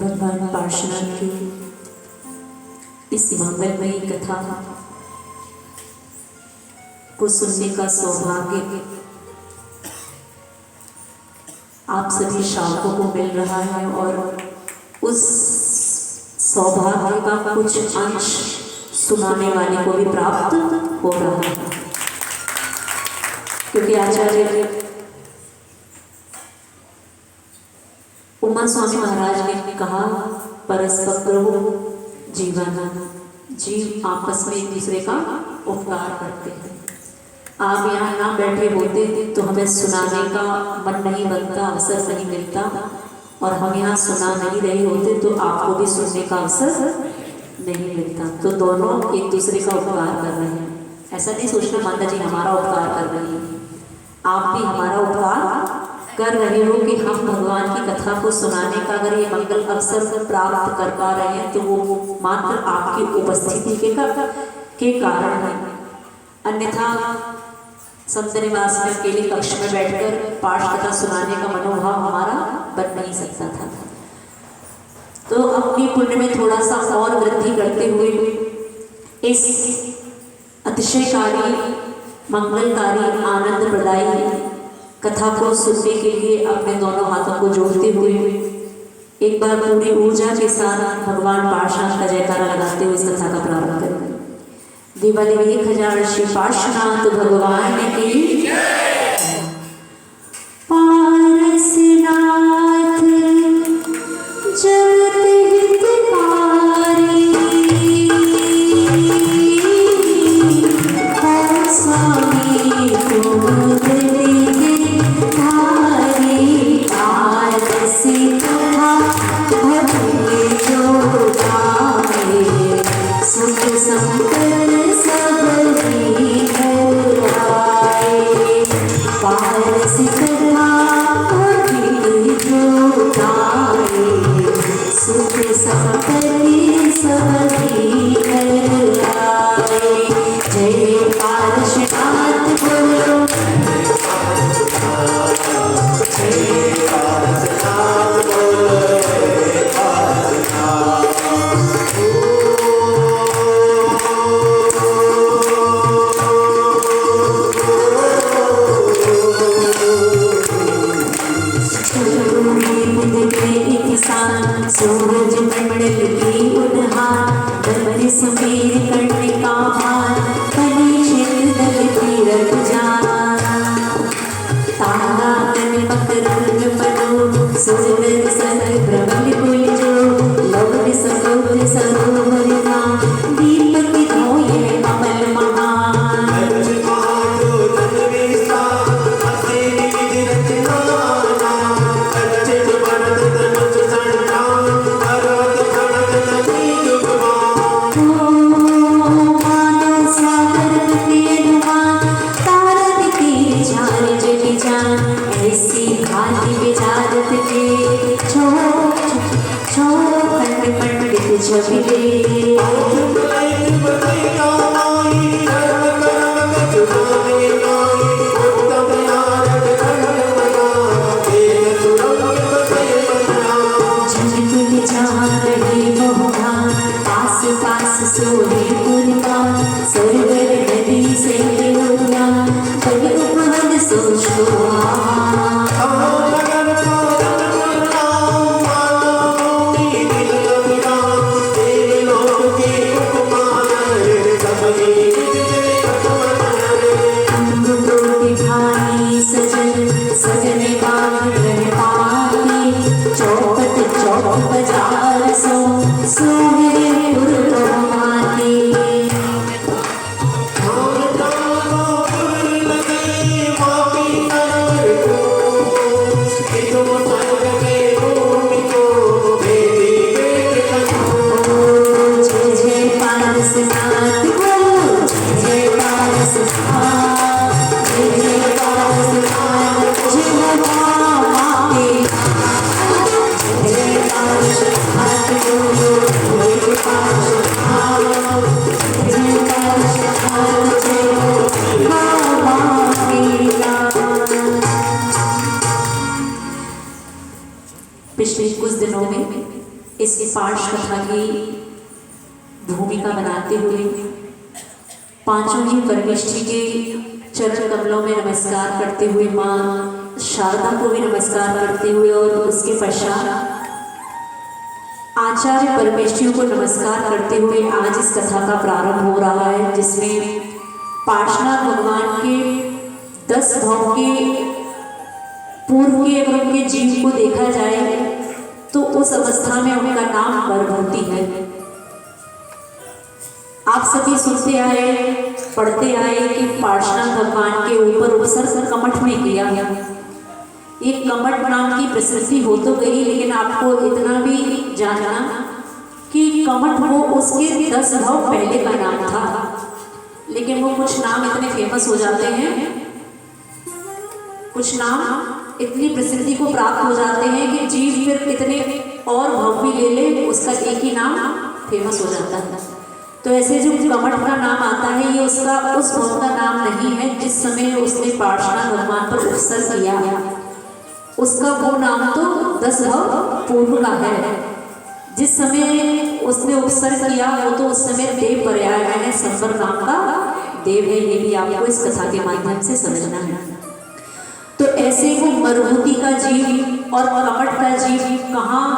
भगवान पार्श्वनाथ की इस मंगलमयी कथा को सुनने का सौभाग्य आप सभी श्रावकों को मिल रहा है और उस सौभाग्य का कुछ अंश सुनाने वाले को भी प्राप्त हो रहा है, क्योंकि आचार्य उमा स्वामी महाराज ने कहा परस्पर जीवन, जीव आपस में एक दूसरे का उपकार करते हैं। आप यहाँ ना बैठे होते तो हमें सुनाने का मन नहीं बनता, अवसर नहीं मिलता, और हम यहाँ सुना नहीं रहे होते तो आपको भी सुनने का अवसर नहीं मिलता। तो दोनों एक दूसरे का उपकार कर रहे हैं। ऐसा नहीं सोचना माता जी हमारा उपकार कर रही है, आप भी हमारा उपकार कर रहे हो कि हम भगवान की कथा को सुनाने का अगर ये मंगल अवसर प्राप्त कर पा रहे हैं तो वो मात्र आपकी उपस्थिति के कारण है। अन्यथा संत निवास में अकेले कक्ष में बैठकर पाठ कथा सुनाने का मनोभाव हमारा बन नहीं सकता था। तो अपनी पुण्य में थोड़ा सा और वृद्धि करते हुए इस अतिशयकारी, मंगलकारी, आनंद प्रदायी कथा को सुनने के लिए अपने दोनों हाथों को जोड़ते हुए एक बार पूरी ऊर्जा के साथ भगवान पार्श्वनाथ का जयकारा लगाते हुए इस कथा का प्रारंभ करें। दिवाली 1000 श्री पार्श्वनाथ भगवान की पारसनाथ जगत हितकारी, स्वामी तुम सुख संपन्न सब ही घर आए। शुरू हुई के किसान सूरज मंडल की उन्हार डमर समीर करने का भार बनी क्षेत्र तीरथ जाना तारा तन मकरंद मनो सूरज सन भ्रमण गुंजो लवण सरोवर सरोवर ना दीपक धोये कमल महान ऐसी भांति विचारत के छो छो पंडित छबिले झिझकुल जहाँ रहे बहुधा पास पास सोहे पुरवा सरवर नदी से उड़ना बड़े उपवन सोचो सजने बाग रह पाती चौपट चौक बाजार सो सोहरे पुरमाती जय जय पारस नाथ बोलो जय पारस नाथ जय जय पारस नाथ जय माते जय पारस नाथ बोलो जय पारस नाथ जय पारस नाथ जय माते। पिछले कुछ दिनों में इस पाठ कथा की भूमिका बनाते हुए पांचों ही परमेष्ठी के चरण कमलों में नमस्कार करते हुए माँ शारदा को भी नमस्कार करते हुए और उसके पश्चात आचार्य परमेष्ठियों को नमस्कार करते हुए आज इस कथा का प्रारंभ हो रहा है, जिसमें पार्श्वनाथ भगवान के 10 भाव के पूर्व के अगर उनके जीव को देखा जाए तो उस अवस्था में उनका नाम गर्भवती है। आप सभी सुनते आए पढ़ते आए कि पार्श्वनाथ भगवान के ऊपर उपसर्ग कमठ में किया गया। एक कमठ नाम की प्रसिद्धि हो तो गई, लेकिन आपको इतना भी जानना कि कमठ वो उसके 10 भाव पहले का नाम था, लेकिन वो कुछ नाम इतने फेमस हो जाते हैं, कुछ नाम इतनी प्रसिद्धि को प्राप्त हो जाते हैं कि जीव फिर कितने और भाव भी ले ले उसका एक ही नाम फेमस हो जाता है। तो ऐसे जो कमठ का नाम आता है ये उसका उस भाव का नाम नहीं है जिस समय उसने पार्श्वनाथ भगवान पर उपसर्ग किया, उसका वो नाम तो 10 भाव पूर्व का है। जिस समय उसने उपसर्ग किया वो तो उस समय देव पर्याय है, संवर नाम का देव है। ये भी आपको इस कथा के माध्यम से समझना है। तो ऐसे वो मरुभूति का जीव और कमठ का जीव कहाँ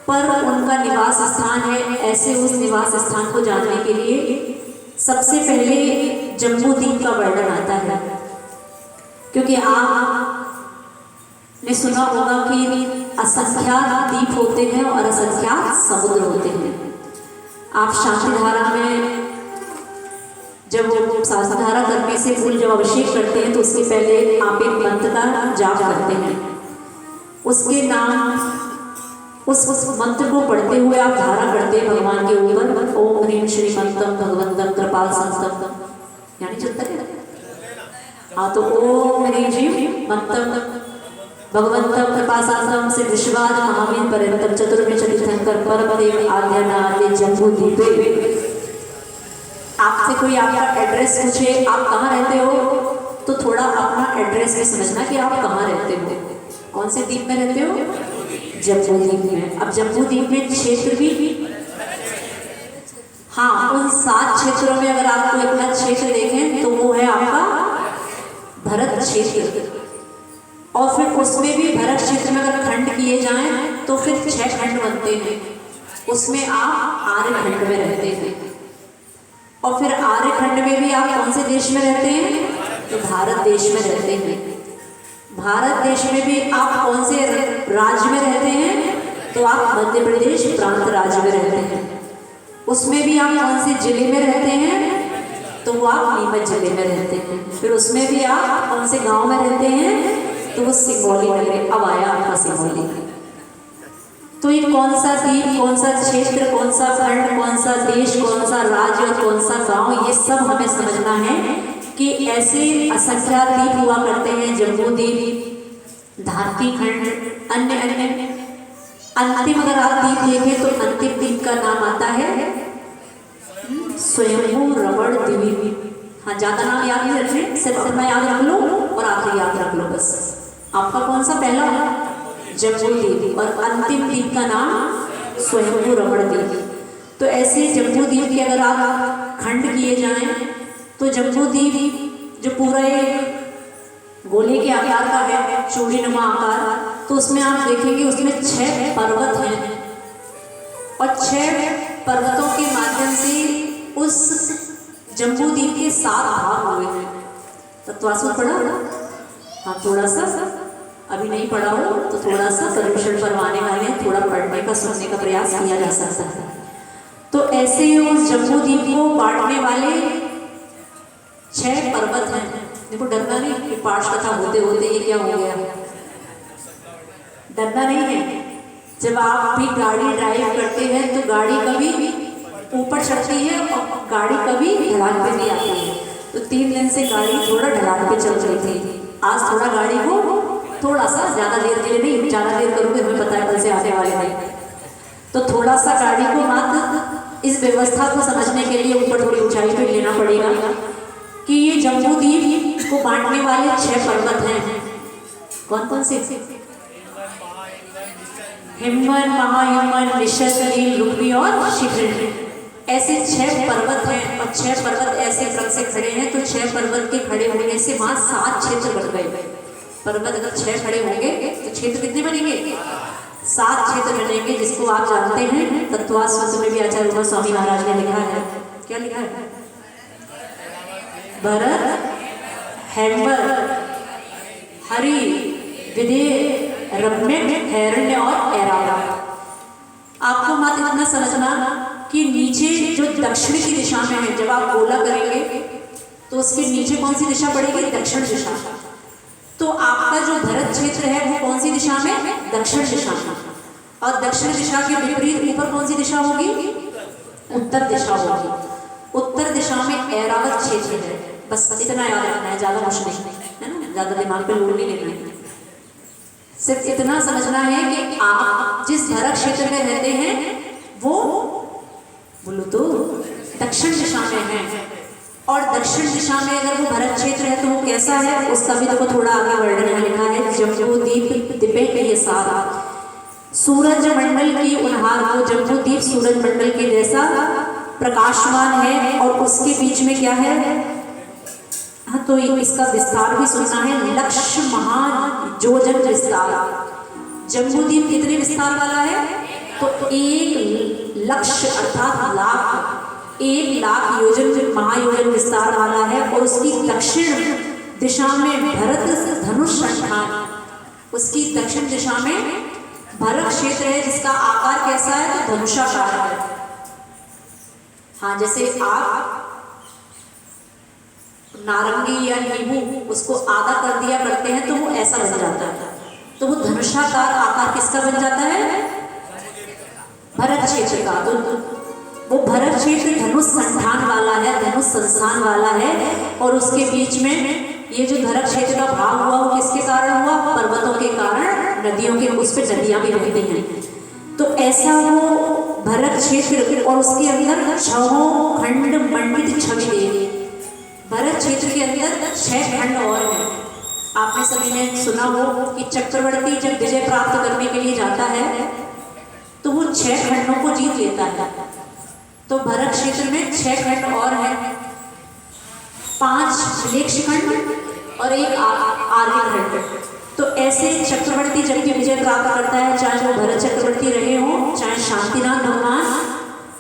पर उनका निवास स्थान है, ऐसे उस निवास स्थान को जानने के लिए सबसे पहले जम्बूद्वीप का वर्णन आता है। क्योंकि आपने सुना होगा कि असंख्यात द्वीप होते हैं और असंख्यात समुद्र होते हैं। आप शांतिधारा में जब वो शांतिधारा करने से फूल जब अभिषेक करते हैं तो उसके पहले आप एक मंत्र का जाप करते हैं, उसके नाम उस मंत्र को पढ़ते हुए आप धारा करते हैं भगवान के ऊपर। ओम ह्रीम श्रीमंतम भगवंतम कृपाल संतम, यानी जब तक हाँ तो ओम ह्रीम श्रीमंतम भगवंतम कृपा संतम से विश्वाद महावीर पर्यंतम चतुर्भुज तीर्थंकर परमदेव आद्यनाथ जम्बूद्वीपे। आपसे कोई आपका एड्रेस पूछे आप कहाँ रहते हो तो थोड़ा अपना एड्रेस भी समझना कि आप कहाँ रहते हो, कौन से द्वीप में रहते हो, जम्बूद्वीप में। अब जम्बूद्वीप में क्षेत्र भी हाँ उन 7 क्षेत्रों में अगर आपको इतना क्षेत्र देखें तो वो है आपका भरत क्षेत्र। और फिर उसमें भी भरत क्षेत्र में अगर खंड किए जाएं तो फिर 6 खंड बनते हैं। उसमें आप आर्य खंड में रहते हैं। और फिर आर्य खंड में भी आप कौन से देश में रहते हैं? तो भारत देश में रहते हैं। भारत देश में भी आप कौन से राज्य में रहते हैं? तो आप मध्य प्रदेश प्रांत राज्य में रहते हैं। उसमें भी आप कौन से जिले में रहते हैं? तो वो आप नीमच जिले में रहते हैं। फिर उसमें भी आप कौन से गांव में रहते हैं? तो वो सिंगरौली नगर। अब आया आपका सिंगरौली। तो ये कौन सा द्वीप, कौन सा क्षेत्र, कौन सा खंड, कौन सा देश, कौन सा राज्य और कौन सा गांव, ये सब हमें समझना है कि ऐसे असंख्यात द्वीप हुआ करते हैं। जम्बू द्वीप, धारती खंड, अन्य अन्य। अंतिम अगर आप द्वीप देखें तो अंतिम द्वीप का नाम आता है स्वयंभू रमण द्वीप। हाँ, ज्यादा नाम याद नहीं रखने, सिर्फ इतना याद रख लो और आखिरी याद रख लो बस। आपका कौन सा पहला? जम्बू द्वीप। और अंतिम द्वीप का नाम स्वयंभू रमण द्वीप। तो ऐसे जम्बू द्वीप के अगर आप खंड किए जाएं तो जम्बू द्वीप जो पूरा एक गोले के आकार का है, चूड़ी नुमा आकार, तो उसमें आप देखेंगे उसमें 6 पर्वत हैं और 6 पर्वतों के माध्यम से उस जम्बू द्वीप के 7 भाग हुए हैं। तत्वासु पढ़ा? हाँ, थोड़ा सा अभी नहीं पढ़ा हो तो थोड़ा सा पर्यूषण परवाने वाले थोड़ा पढ़ने का, सुनने का प्रयास किया जा सकता है। तो ऐसे उस जम्बू द्वीप को बांटने वाले 6 पर्वत हैं। देखो, डरना नहीं कि पाठ कथा होते होते ये क्या हो गया, डरना नहीं है। जब आप भी गाड़ी ड्राइव करते हैं तो गाड़ी कभी ऊपर चढ़ती है और गाड़ी कभी ढलान पे नहीं आती है। तो 3 दिन से गाड़ी थोड़ा ढलान पे चल रही थी। आज थोड़ा गाड़ी को थोड़ा सा, ज़्यादा देर के लिए नहीं, ज़्यादा देर करोगे हमें पता है कल से आने वाले नहीं, तो थोड़ा सा गाड़ी को मात्र इस व्यवस्था को समझने के लिए ऊपर थोड़ी ऊंचाई पे लेना पड़ेगा कि ये जम्बू द्वीप को बांटने वाले 6 पर्वत हैं। कौन कौन से? हिमवन, महाहिमवन, निशद, नील, रुक्मी और शिखर। ऐसे 6 पर्वत हैं और 6 पर्वत ऐसे क्रम से खड़े हैं। तो 6 पर्वत के खड़े होने से वहां 7 क्षेत्र बन गए। पर्वत अगर 6 खड़े होंगे तो क्षेत्र कितने बनेंगे? 7 क्षेत्र बनेंगे, जिसको आप जानते हैं तत्वास्वत में भी आचार्य उमा स्वामी महाराज ने लिखा है। क्या लिखा है? भरत, हेम्बर, हरि, विदेह, रम्य, हैरण्य और ऐरावत। आपको मत इतना समझना कि नीचे जो दक्षिण की दिशा में है, जब आप गोला करेंगे तो उसके नीचे कौन सी दिशा पड़ेगी? दक्षिण दिशा। तो आपका जो भरत क्षेत्र है वो कौन सी दिशा में? दक्षिण दिशा में। और दक्षिण दिशा के विपरीत ऊपर कौन सी दिशा होगी? उत्तर दिशा होगी। उत्तर दिशा में ऐरावत क्षेत्र है। बस इतना याद रखना है, ज्यादा कुछ नहीं है ना, ज्यादा दिमाग पे लोड नहीं लेना है। सिर्फ इतना समझना है कि आप जिस भरत क्षेत्र में रहते हैं वो बोलो तो दक्षिण दिशा में है। और दक्षिण दिशा में अगर वो भरत क्षेत्र है तो वो कैसा है, उसका भी देखो थोड़ा आगे वर्णन में लिखा है। जम्बू द्वीप दिपे ये सारा सूरज मंडल की उन्हार को, जम्बू द्वीप सूरज मंडल के जैसा प्रकाशमान है। और उसके बीच में क्या है? हाँ, तो इसका विस्तार भी सुनना है। लक्ष्य महायोजन विस्तार। जम्बू द्वीप कितने विस्तार वाला है? तो 1 लक्ष्य अर्थात लाख, 1 लाख योजन महायोजन विस्तार वाला है। और उसकी दक्षिण दिशा में भरत धनुष संठान, उसकी दक्षिण दिशा में भरत क्षेत्र है जिसका आकार कैसा है? तो धनुषाकार है। हाँ, जैसे आप नारंगी या नींबू उसको आधा कर दिया करते हैं तो वो ऐसा बन जाता है। तो वो धनुषाकार आकार किसका बन जाता है? भरत क्षेत्र का। तो वो भरत क्षेत्र धनुष संठान वाला है, धनुष संस्थान वाला है। और उसके बीच में ये जो भरत क्षेत्र का भाग हुआ वो किसके कारण हुआ? पर्वतों के कारण, नदियों के, उस पर नदियां भी बहती हैं। तो ऐसा वो भरत क्षेत्र और उसके अंदर 6 खंड मंडित छवि देवी। भरत क्षेत्र के अंदर 6 खंड और हैं। आपने सभी ने सुना हो कि चक्रवर्ती जब विजय प्राप्त करने के लिए जाता है तो वो 6 खंडों को जीत लेता है। तो भरत क्षेत्र में 6 खंड और हैं, 5 लेक्ष खंड और 1 आर्य खंड। तो ऐसे चक्रवर्ती जब भी विजय प्राप्त करता है, चाहे वो भरत चक्रवर्ती रहे हो, चाहे शांतिनाथ भगवान,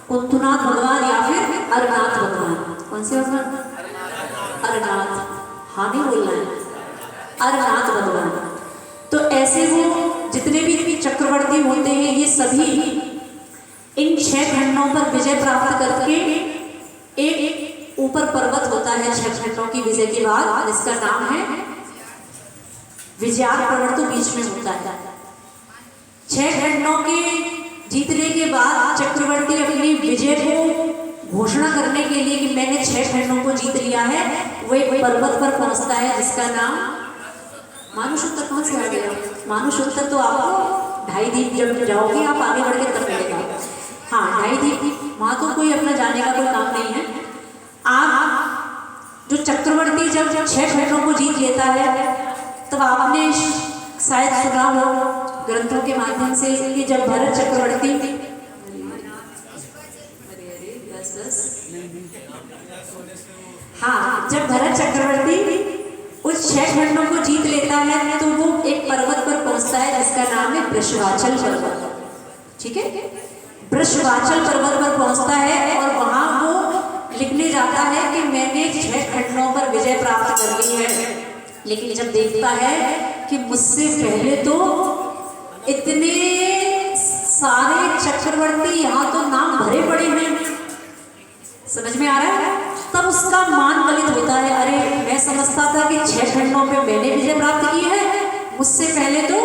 कुंतुनाथ भगवान या फिर अरनाथ भगवान। कौन से भगवान? अरनाथ, हाँ नहीं बोलना है, अरनाथ भगवान। तो ऐसे वो जितने भी चक्रवर्ती होते हैं ये सभी इन 6 खंडों पर विजय प्राप्त करके एक ऊपर पर्वत होता है 6 खंडों की विजय के बाद, इसका नाम है विजयार पर्वत, तो बीच में होता है। 6 खंडों के जीतने के बाद चक्रवर्ती अपनी विजय को घोषणा करने के लिए कि मैंने 6 खंडों को जीत लिया है, वो एक पर्वत पर पहुंचता है जिसका नाम मानुषोत्तर। कौन से आ गया मानुषोत्तर? तो आपको 2.5 दीप जब जाओगे आप आगे बढ़ के तब मिलेगा। हाँ 2.5 दीप, वहां तो कोई अपना जाने का कोई काम नहीं है। आप जो चक्रवर्ती जब 6 खंडों को जीत लेता है, तब आपने शायद सुना हो ग्रंथों के माध्यम से कि जब भरत चक्रवर्ती, हाँ जब भरत चक्रवर्ती उस 6 खंडों को जीत लेता है तो वो एक पर्वत पर पहुंचता है जिसका नाम है वृषभाचल पर्वत। ठीक है, वृषभाचल पर्वत पर पहुंचता है और वहां वो लिखने जाता है कि मैंने 6 खंडों पर विजय प्राप्त कर ली है। लेकिन जब देखता है कि मुझसे पहले तो इतने सारे चक्रवर्ती यहाँ तो नाम भरे पड़े हैं, समझ में आ रहा है, तब उसका मान गलित होता है। अरे मैं समझता था कि 6 खंडों पे मैंने विजय प्राप्त की है, मुझसे पहले तो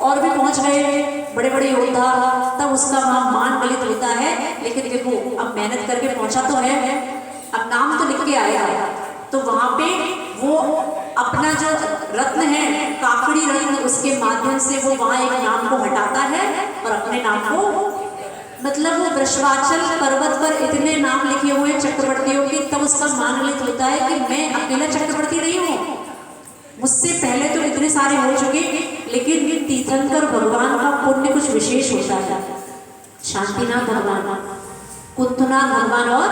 और भी पहुंच गए बड़े बड़े योद्धा, तब उसका मान गलित होता है। लेकिन देखो अब मेहनत करके पहुंचा तो है, अब नाम तो लिख के आएगा, तो वहां पे वो अपना जो रत्न है काकड़ी रत्न, उसके माध्यम से वो वहां एक नाम को हटाता है और अपने नाम को, मतलब वो वृषभाचल पर्वत पर इतने नाम लिखे हुए चक्रवर्तियों के, तब उसका मान गलित होता है कि मैं अकेला चक्रवर्ती नहीं हूँ, मुझसे पहले तो इतने सारे हो चुके। लेकिन तीर्थंकर भगवान का पुण्य कुछ विशेष होता है। शांतिनाथ भगवान, कुंतुनाथ भगवान और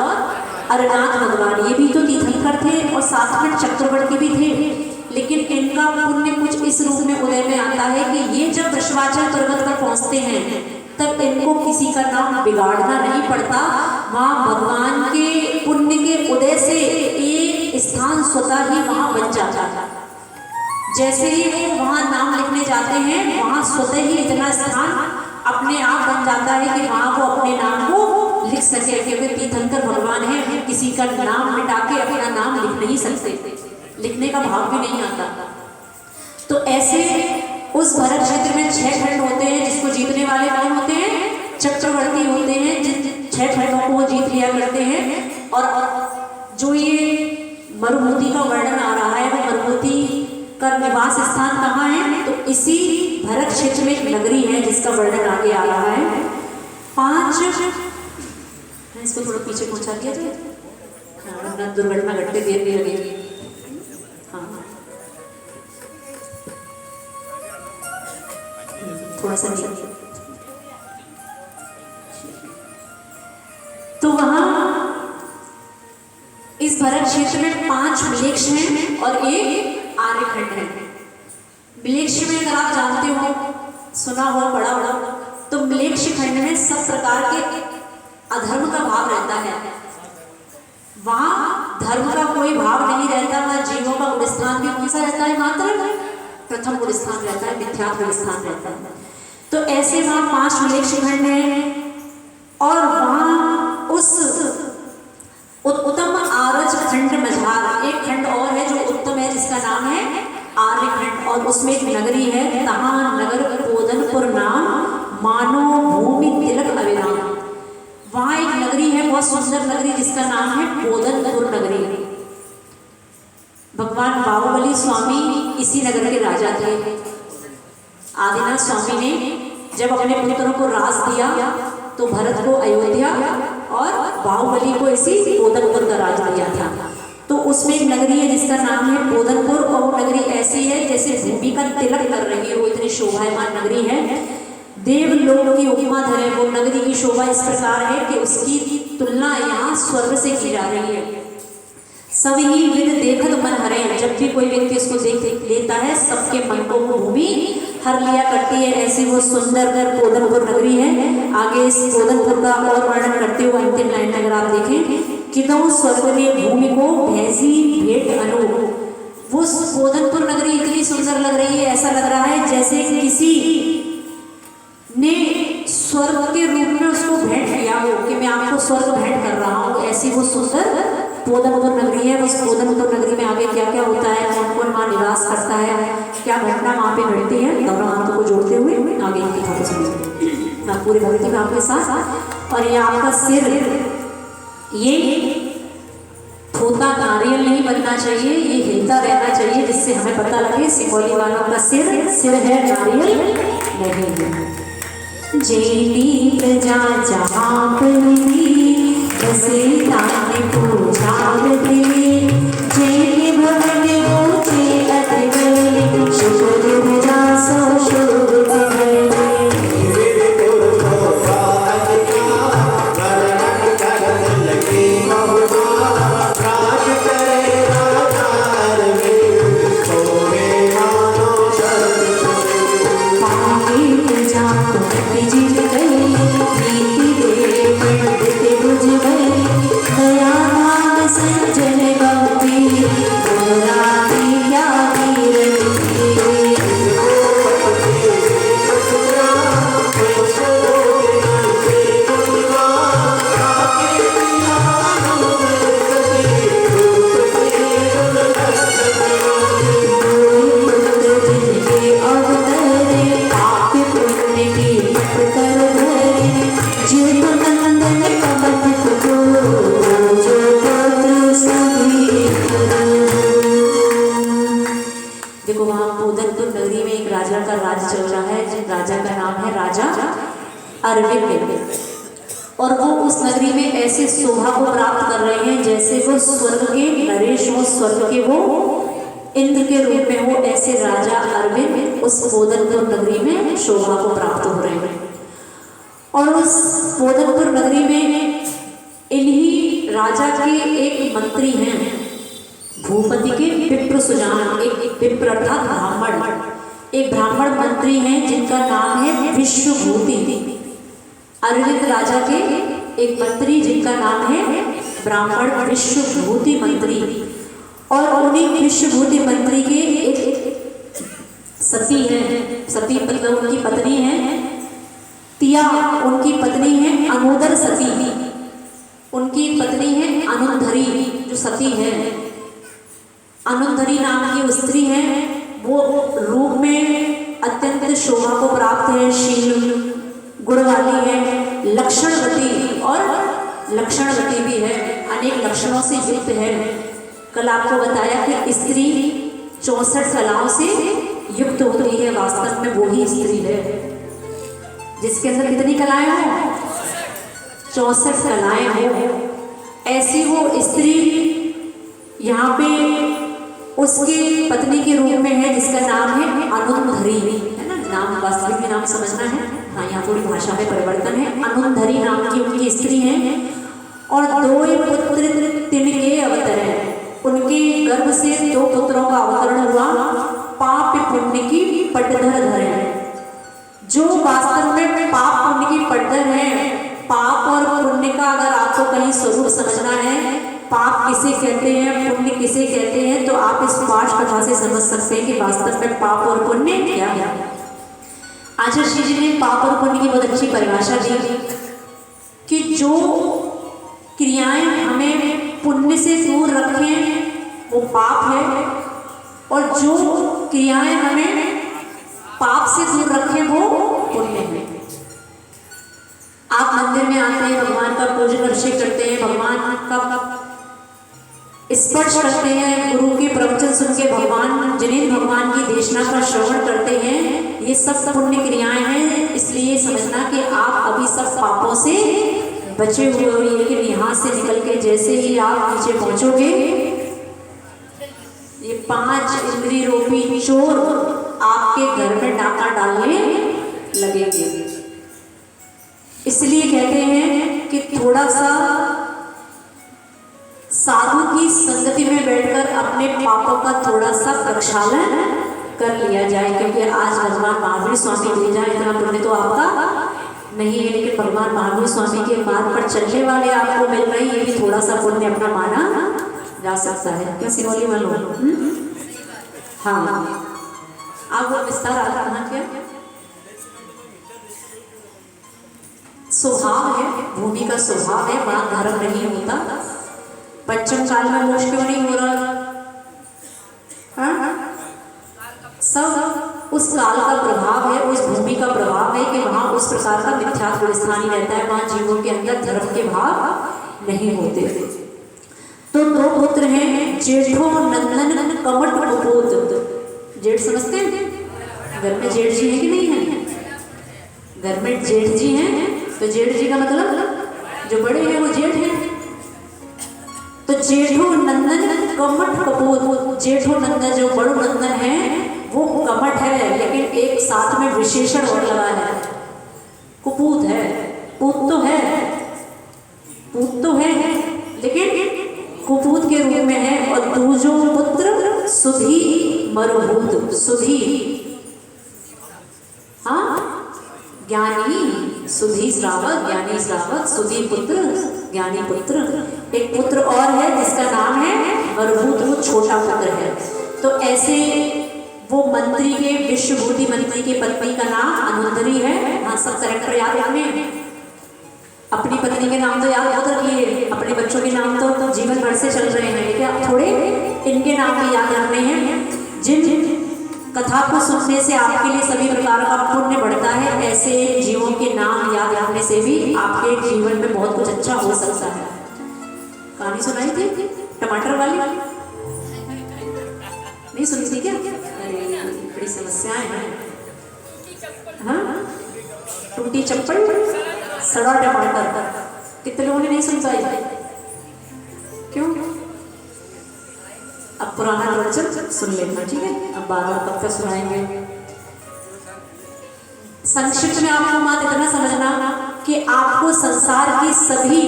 अरनाथ भगवान, ये भी तो तीर्थंकर थे और साथ में चक्रवर्ती भी थे। लेकिन इनका पुण्य कुछ इस रूप में उदय में आता है कि ये जब वृषभाचल पर्वत पर पहुंचते हैं तब इनको किसी का नाम बिगाड़ना नहीं पड़ता, वहाँ भगवान के पुण्य के उदय से एक स्थान स्वतः ही वहाँ बन जाता है। जैसे ही वो वहाँ नाम लिखने जाते हैं, वहाँ स्वतः ही इतना स्थान अपने आप बन जाता है कि वहाँ वो अपने नाम को लिख सके, क्योंकि तीर्थंकर भगवान है, वो किसी का नाम मिटा के अपना नाम लिख नहीं सकते, लिखने का भाव भी नहीं आता। तो ऐसे उस भरत क्षेत्र में 6 खंड होते हैं जिसको जीतने वाले कौन होते हैं? चक्रवर्ती होते हैं, जिन 6 खंडों को वो जीत लिया करते हैं। और जो ये मरुभूति का वर्णन आ रहा है, वो मरुभूति का निवास स्थान कहाँ है? तो इसी भरत क्षेत्र में एक नगरी है जिसका वर्णन आगे आ रहा है। 5, इसको थोड़ा पीछे पहुंचा दिया जाए, दुर्घटना घटने देर नहीं लगेगी। हाँ थोड़ा सा नीचे। तो वहां इस भरत क्षेत्र में 5 मिलेक्ष हैं और एक आर्यखंड है। मिलेक्ष में अगर आप जानते हो, सुना हो, पढ़ा हो, तो मिलेक्ष खंड में सब प्रकार के अधर्म का भाव रहता है। वहां धर्म का कोई भाव नहीं रहता, वहां जीवों का गुण स्थान भी कौन सा रहता है? मात्र प्रथम गुण स्थान रहता है, मिथ्या गुण स्थान रहता है। तो ऐसे वहां 5 मिलेक्ष खंड हैं और वहां उस उत्तम आरज खंड मझार एक खंड और है जो उत्तम है, जिसका नाम है आर्यखंड, और उसमें एक नगरी है तहाँ नगर पोदनपुर नाम, मानो भूमि तिलक अविराम। वहां एक नगरी है, बहुत सुंदर नगरी, जिसका नाम है पोदनपुर नगरी। भगवान बाहुबली स्वामी इसी नगर के राजा थे। आदिनाथ स्वामी ने जब अपने पुत्रों को राज दिया तो भरत को अयोध्या और बाहुबली को इसी पोदनपुर का राज दिया था। तो उसमें एक नगरी है जिसका नाम है पोदनपुर, और वो नगरी ऐसी है जैसे भूमि का तिलक कर रही है, वो इतनी शोभायमान नगरी है। देवलोक की उपमा धरे वो नगरी की शोभा इस प्रकार है कि उसकी तुलना यहाँ स्वर्ग से की जा रही है। सब ही विद देखत मन हरे। जब भी कोई व्यक्ति इसको देख लेता है सबके मन को वो भूमि हर लिया करती है। ऐसी वो सुंदर पोदनपुर नगरी है। आगे इस पोदनपुर का और वर्णन करते हुए अंतिम लाइन में अगर आप देखें कि तो स्वर्ग ने भूमि को भैंसी भेंट अनु। वो पोदनपुर नगरी इतनी सुंदर लग रही है, ऐसा लग रहा है जैसे किसी ने स्वर्ग के रूप में उसको भेंट किया हो कि मैं आपको स्वर्ग भेंट कर रहा हूँ। ऐसी वो सुंदर पोदनपुर नगरी है। उस पोदनपुर नगरी में आगे क्या क्या होता है, कौन कौन वहाँ निवास करता है, क्या घटना वहाँ पे घटती है, दोनों हाथों को जोड़ते हुए आगे की कथा को समझेंगे। आप पूरी भक्ति में आपके साथ। और ये आपका सिर ये ठोता नारियल नहीं बनना चाहिए, ये हिलता रहना चाहिए जिससे हमें पता लगे सिंगोली वालों का सिर है, नारियल नहीं है। जेली प्रजा जहाँ पली बसे ताने पूछा दिले। जेली भवन ऊंचे अतिबल शुक्र प्रजा सो शुभ और वो उस नगरी में ऐसे शोभा को प्राप्त कर रहे हैं जैसे वो स्वर्ग के नरेश हो, स्वर्ग के वो इंद्र के रूप में हो। ऐसे राजा अरविंद उस पोदनपुर नगरी में शोभा को प्राप्त हो रहे हैं। और उस पोदनपुर नगरी में इन्हीं राजा के एक मंत्री हैं, भूपति के विप्र सुजान, एक विप्र अर्थात ब्राह्मण, एक ब्राह्मण मंत्री हैं जिनका नाम है विश्वभूति। अरविंद राजा के एक मंत्री जिनका नाम है ब्राह्मण विश्वभूति मंत्री। और उन्हीं विश्वभूति मंत्री के एक सती हैं, सती मतलब उनकी पत्नी है, तिया उनकी पत्नी है, अनुदर सती उनकी पत्नी है, अनुधरी जो सती है, अनुधरी नाम की स्त्री है। वो रूप में अत्यंत शोभा को प्राप्त है, शील गुण वाली है, लक्षणवती और लक्षणवती भी है, अनेक लक्षणों से युक्त है। कल आपको बताया कि स्त्री 64 कलाओं से युक्त होती है, वास्तव में वो ही स्त्री है जिसके अंदर कितनी कलाएं हो, 64 कलाएं हो। ऐसी वो स्त्री यहाँ पे उसकी पत्नी के रूप में है जिसका नाम है अनुधरी, है ना, नाम वास्तविक भी नाम समझना है। हाँ, यहाँ थोड़ी भाषा में परिवर्तन है। अनुधरी नाम की उनकी स्त्री है और 2 पुत्र तिनके अवतर हैं। उनके गर्भ से 2 पुत्रों का अवतरण हुआ। पाप पुण्य की पटधर है, जो वास्तव में पाप पुण्य की पटधर है। पाप और पुण्य का अगर आपको कहीं स्वरूप समझना है, पाप किसे कहते हैं, पुण्य किसे कहते हैं, तो आप इस पाठ कथा से समझ सकते हैं कि वास्तव में पाप और पुण्य क्या है। आचार्य श्री जी ने पाप और पुण्य की बहुत अच्छी परिभाषा दी कि जो क्रियाएं हमें पुण्य से दूर रखें वो पाप है, और जो क्रियाएं हमें पाप से दूर रखें वो पुण्य है। आप मंदिर में आते हैं, भगवान का पूजन अर्चन करते हैं, भगवान का स्पर्श करते हैं, गुरु के प्रवचन सुन के भगवान जिन्हें भगवान की देशना का श्रवण करते हैं, ये सब पुण्य क्रियाएं हैं। इसलिए समझना कि आप अभी सब पापों से बचे हुए हो। लेकिन यहाँ से निकल के जैसे ही आप नीचे पहुंचोगे, ये 5 इंद्रिय रूपी चोर आपके घर में डाका डालने लगेंगे। इसलिए कहते हैं कि थोड़ा सा साधु की संगति में बैठकर अपने पापों का थोड़ा सा प्रक्षालन कर लिया जाए, क्योंकि आज भगवान महावीर स्वामी ले जाए इतना पुण्य तो आपका नहीं है, लेकिन भगवान महावीर स्वामी के मार्ग पर चलने वाले आपको मिल रहे हैं, ये भी थोड़ा सा पुण्य अपना माना जा सकता है। क्या सिरोली वालों? हाँ, आप वो विस्तार आ रहा क्या स्वभाव है, भूमि का स्वभाव है, वहां धर्म नहीं होता। पंचम काल में मोक्ष क्यों नहीं हो रहा? सब उस काल का प्रभाव है, उस भूमि का प्रभाव है कि वहां उस प्रकार का मिथ्यात्व स्थानीय रहता है, वहां जीवों के अंदर धर्म के भाव नहीं होते। तो दो पुत्र हैं, जेठो नंदन कमट कुपोत। जेठ समझते हैं? घर में जेठ जी है कि नहीं है? घर में जेठ जी हैं, तो जेठ जी का मतलब जो बड़े हैं वो जेठ हैं। तो जेठो नंदन कमट कपूत, जेठो नंदन जो बड़ो नंदन है वो कमट है, लेकिन एक साथ में विशेषण और लगा है, कुपूत है। पूत तो है, पूत तो है, लेकिन कुपूत के रूप में है। और दूजो पुत्र सुधी मरुभूत, सुधी हाँ ज्ञानी, सुधी श्रावक, ज्ञानी श्रावक, सुधी पुत्र, ज्ञानी पुत्र। एक पुत्र और है जिसका नाम है मरुभूत, वो छोटा पुत्र है। तो ऐसे वो मंत्री के, विश्वभूति मंत्री के पत्नी का नाम अनुंदरी है। हाँ, सब करेक्टर याद रखने, अपनी पत्नी के नाम तो याद बहुत रखिए, अपने बच्चों के नाम तो जीवन भर से चल रहे हैं, लेकिन थोड़े इनके नाम भी याद रखने हैं। जिन कथा को सुनने से आपके लिए सभी प्रकार का पुण्य बढ़ता है, ऐसे जीवों के नाम याद रखने से भी आपके जीवन में बहुत कुछ अच्छा हो सकता है। कहानी सुनाई थी टमाटर वाली? नहीं सुनी थी क्या? अरे बड़ी समस्याएं हैं। हाँ, टूटी चप्पल सड़ा टमाटर, कितने लोगों ने नहीं सुन पाई? क्यों? अब पुराना प्रवचन सुन लेना, ठीक है? अब 12 कब तक सुनाएंगे? संक्षिप्त में आपको मात्र इतना समझना कि आपको संसार की सभी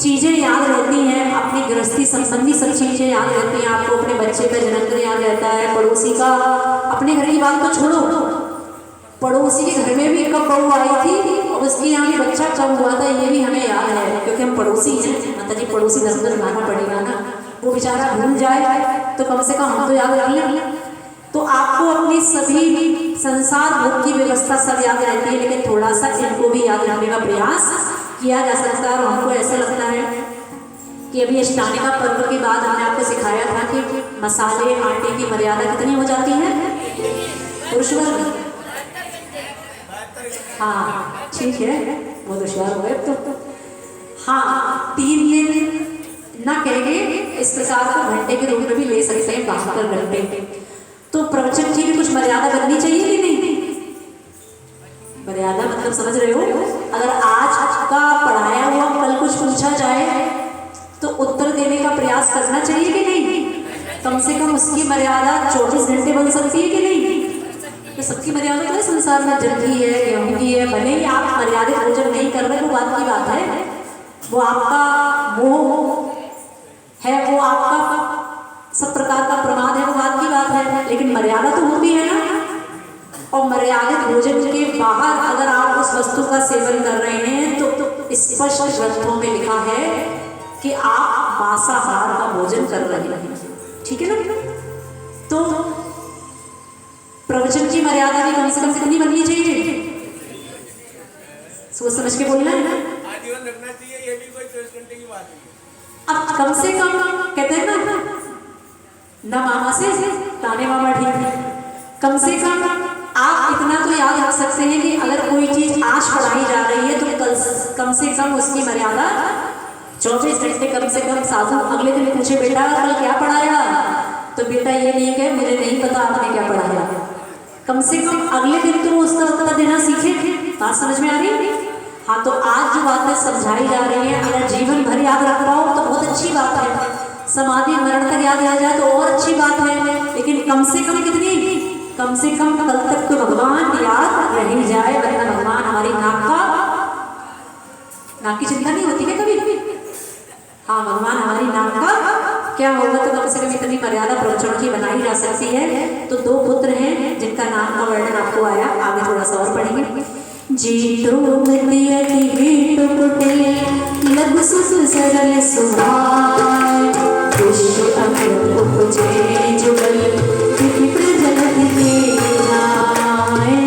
चीजें याद रहती हैं, अपनी गृहस्थी संबंधी सब चीजें याद रहती हैं। आपको अपने बच्चे का जन्मदिन याद रहता है, पड़ोसी का, अपने घर की बात तो छोड़ो, पड़ोसी के घर में भी कब बहू आई थी और उसके यहाँ भी बच्चा कब हुआ था, ये भी हमें याद है, क्योंकि हम पड़ोसी हैं। माता जी पड़ोसी धर्म तो निभाना पड़ेगा ना, वो बेचारा भूल जाए तो कम से कम हम तो याद रख लें। तो आपको अपनी सभी संसार भोग की व्यवस्था सब याद रहती है, लेकिन थोड़ा सा इनको भी याद रखने का प्रयास किया जा सकता है। और हमको ऐसा लगता है कि अभी अष्टांगिका पर्व के बाद हमने आपको सिखाया था कि मसाले आटे की मर्यादा कितनी हो जाती है पुरुष वर्ग? हाँ ठीक है, बहुत होशियार हो गए तो। हाँ, 3 दिन ना कहेंगे, इस प्रकार को घंटे के रूप में भी ले सकते हैं, 72 घंटे। तो प्रवचन की भी कुछ मर्यादा बननी चाहिए कि नहीं? मर्यादा मतलब समझ रहे हो? अगर आज का पढ़ाया हुआ कल कुछ पूछा जाए तो उत्तर देने का प्रयास करना चाहिए कि नहीं? कम से कम उसकी मर्यादा 24 घंटे बन सकती है कि नहीं? तो सबकी मर्यादा तो है संसार में, जल की है, गेहूं की है, भले ही आप मर्यादित भोजन नहीं कर रहे, वो बात की बात है, वो आपका मोह है, वो आपका सब प्रकार का प्रमाद है, वो बात की बात है, लेकिन मर्यादा तो होती है ना। और मर्यादित भोजन के बाहर अगर आप उस वस्तु का सेवन कर रहे हैं तो स्पष्ट ग्रंथों में लिखा है कि आप मांसाहार का भोजन कर रहे हैं, ठीक है ना? तो प्रवचन की मर्यादा भी कम से कम कितनी बननी चाहिए? सोच समझ के बोलना है ना, आजीवन रखना चाहिए, ये भी कोई 24 घंटे की बात है। अब कम से कम कहते हैं ना मामा से ताने मामा ठीक है, कम से कम आप इतना तो याद रख सकते हैं कि अगर कोई चीज आज पढ़ाई जा रही है तो कम से कम उसकी मर्यादा 24 घंटे कम से कम। साधु अगले दिन पूछे बेटा कल क्या पढ़ाया, तो बेटा ये नहीं कहे मुझे नहीं पता आपने क्या पढ़ाया, कम से कम अगले दिन तो उसका उत्तर देना सीखे। बात समझ में आ रही? हाँ, तो आज जो बातें समझाई जा रही है अगर जीवन भर याद रख रहा हो तो बहुत अच्छी बात है, समाधि मरण तक याद रह जाए तो और अच्छी बात है, लेकिन कम से कम कितनी? कम से कम कल तक तो भगवान याद रह ही जाए, वरना भगवान हमारी नाक की चिंता नहीं होती है कभी? हाँ, भगवान हमारी नाम का क्या होगा, तो कम से कम इतनी मर्यादा प्रवचन की बनाई जा सकती है। तो 2 पुत्र हैं जिनका नाम का वर्णन आपको आया, आगे थोड़ा सा और पढ़ेंगे। जीतो लघु सुख सरल सुभाय, विश्व अमृत उपजे जुगल विप्र जगत के जाय।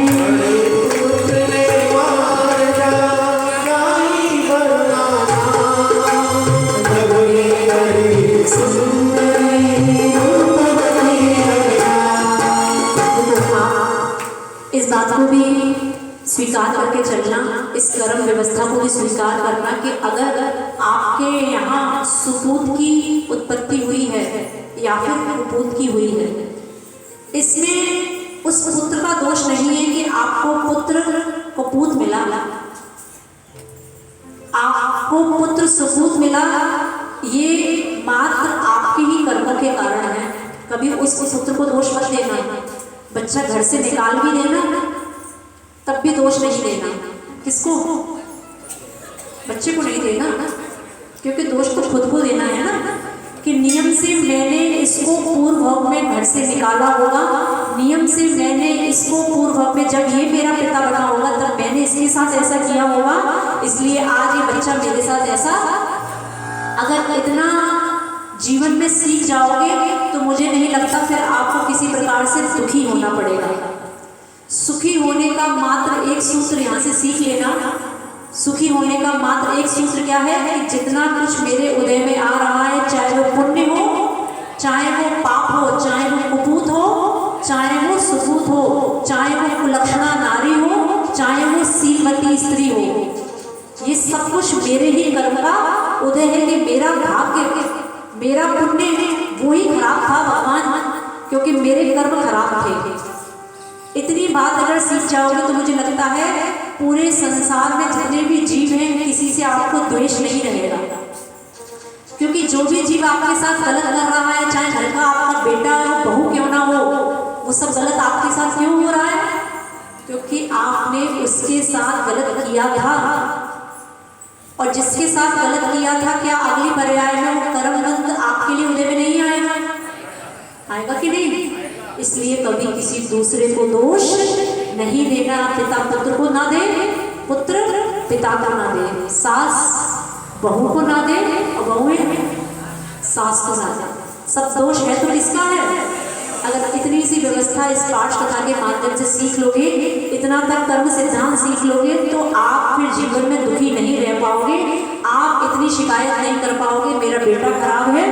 इस बात को भी स्वीकार करके चलना, इस कर्म व्यवस्था को भी स्वीकार करना कि अगर आपके यहाँ सुपूत की उत्पत्ति हुई है या फिर कुपूत की हुई है, इसमें उस पुत्र का दोष नहीं है कि आपको पुत्र कुपूत मिला, आपको पुत्र सुपूत मिला, ये मात्र आपके ही कर्मों के कारण है। कभी उस पुत्र को दोष मत देना। बच्चा घर से निकाल भी देना तब भी दोष नहीं देना। किसको? बच्चे को नहीं देना, क्योंकि दोष तो खुद को देना है ना, कि नियम से मैंने इसको पूर्व भाव में घर से निकाला होगा, नियम से मैंने इसको पूर्व भाव में जब ये मेरा पिता बना होगा तब मैंने इसके साथ ऐसा किया होगा, इसलिए आज ये बच्चा मेरे साथ ऐसा। अगर इतना जीवन में सीख जाओगे तो मुझे नहीं लगता फिर आपको किसी प्रकार से दुखी होना पड़ेगा। सुखी होने का मात्र एक सूत्र यहाँ से सीख लेना। सुखी होने का मात्र एक सूत्र क्या है कि जितना कुछ मेरे उदय में आ रहा है, चाहे वो पुण्य हो, चाहे वो पाप हो, चाहे वो कुपूत हो, चाहे वो सुपूत हो, चाहे वो कुलक्षणा नारी हो, चाहे वो सीलवती स्त्री हो, ये सब कुछ मेरे ही कर्म का उदय है कि मेरा भाग्य, मेरा पुण्य वो ही खराब था भगवान, क्योंकि मेरे कर्म खराब थे। इतनी बात अगर सीख जाओगे तो मुझे लगता है पूरे संसार में जितने भी जीव हैं किसी से आपको द्वेष नहीं रहेगा, क्योंकि जो भी जीव आपके साथ गलत कर रहा है, चाहे घर का आपका बेटा हो, बहू क्यों ना हो, वो सब गलत आपके साथ क्यों हो रहा है? क्योंकि आपने उसके साथ गलत किया था, और जिसके साथ गलत किया था क्या अगली पर्याय में वो कर्मबंध आपके लिए उदय में नहीं आएगा? आएगा कि नहीं? इसलिए कभी किसी दूसरे को दोष नहीं देना। पिता पुत्र को ना दे, पुत्र पिता को ना दे, सास बहू को ना दे और बहुएं सास को ना दे। सब दोष है तो किसका है? अगर इतनी सी व्यवस्था इस पाठ कथा के माध्यम से सीख लोगे, इतना तक कर्म सिद्धांत सीख लोगे, तो आप फिर जीवन में दुखी नहीं रह पाओगे। आप इतनी शिकायत नहीं कर पाओगे मेरा बेटा खराब है,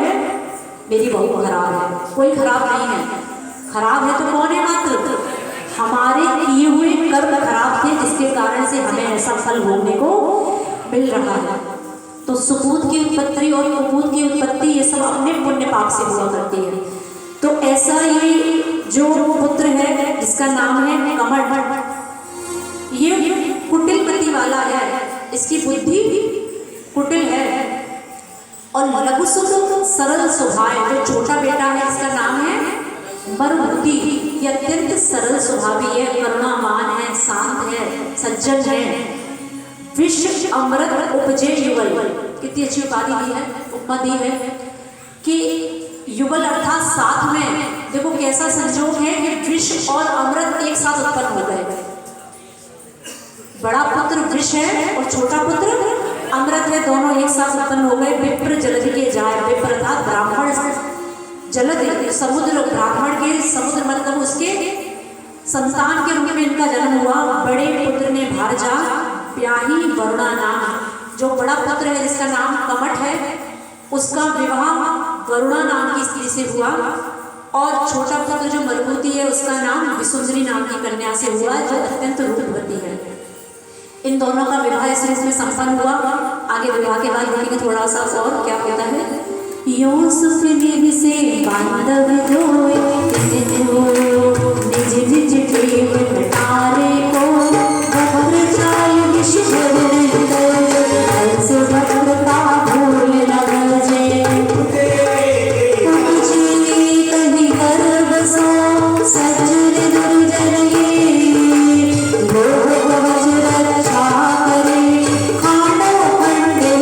मेरी बहू खराब है। कोई खराब नहीं है, खराब है तो कौन है? मात्र हमारे किए हुए कर्म खराब थे, जिसके कारण से हमें ऐसा फल भोगने को मिल रहा है। तो सुपूत की उत्पत्ति और कुपूत की उत्पत्ति ये सब अपने पुण्य पाप से हुआ करती है। तो ऐसा ये जो पुत्र है जिसका नाम है कमठ, ये कुटिलमति वाला है, इसकी बुद्धि कुटिल है, और लघु सुख सरल स्वभाव, जो छोटा बेटा है इसका नाम है मरुति, ये अत्यंत सरल स्वभावी है, करुणावान है, शांत है, सज्जन है। विश्व अमृत उपजे युगल, कितनी अच्छी उपाधि दी है, उपमा दी है कि युगल अर्थात साथ में। देखो कैसा संजोग है कि विष और अमृत एक साथ उत्पन्न हो गए। बड़ा पुत्र विष है और छोटा पुत्र अमृत है, दोनों एक साथ उत्पन्न हो गए। विप्र जलधि के जाए, विप्र अर्थात ब्राह्मण, जलधि समुद्र, ब्राह्मण के समुद्र मतलब उसके संतान के रूप में इनका जन्म हुआ। बड़े पुत्र ने भारजा ब्याही वरुणा नाम, जो बड़ा पुत्र है जिसका नाम कमठ है, उसका विवाह वरुणा नाम की स्त्री से हुआ, और छोटा पुत्र जो मरुति है उसका नाम विसुंदरी नाम की कन्या से हुआ, जो अत्यंत रूपवती है। इन दोनों का विवाह इस रूप में संपन्न हुआ। आगे विवाह के बाद देखेंगे थोड़ा सा और क्या होता है। यूसुफ निधि से बांधव धोए, निज निज प्रेम घटारे को, भद्र चाल विष भरण कर, हंस भद्र का भूल न बजे, उपजे कहीं गर्भ सो सज्जन दुर्जन ये, लोग वज्र रक्षा करे खानो खंडे,